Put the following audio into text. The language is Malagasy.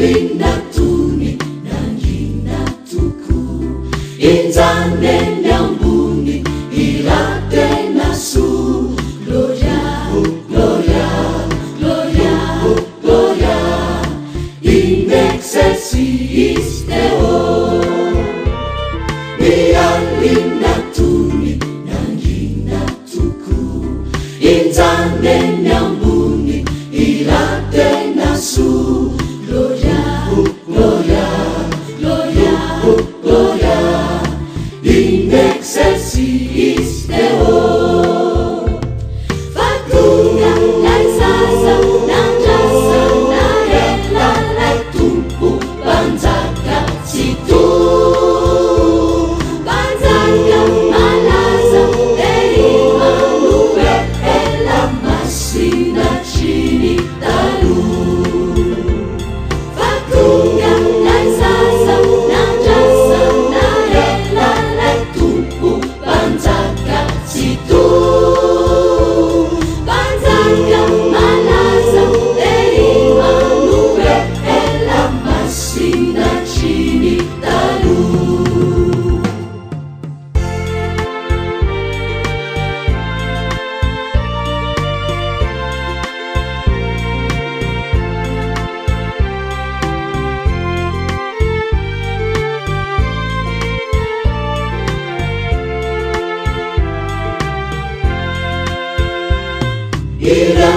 Ialindratony nangina toko injaneny ambony iratena so gloria gloria gloria gloria in excelsis Deo Ialindratony nangina toko injaneny ambony iratena so gloria gloria gloria gloria in excelsis Deo fatonga lay zaza nandrasa naela lay tompo mpanjaka tsy to mpanjaka malaza Emmanuel ela masinatriny taloha fatonga lay zaza nandrasa naela lay tompo mpanjaka tsy to mpanjaka malaza Emmanuel ela masinatriny taloha Ira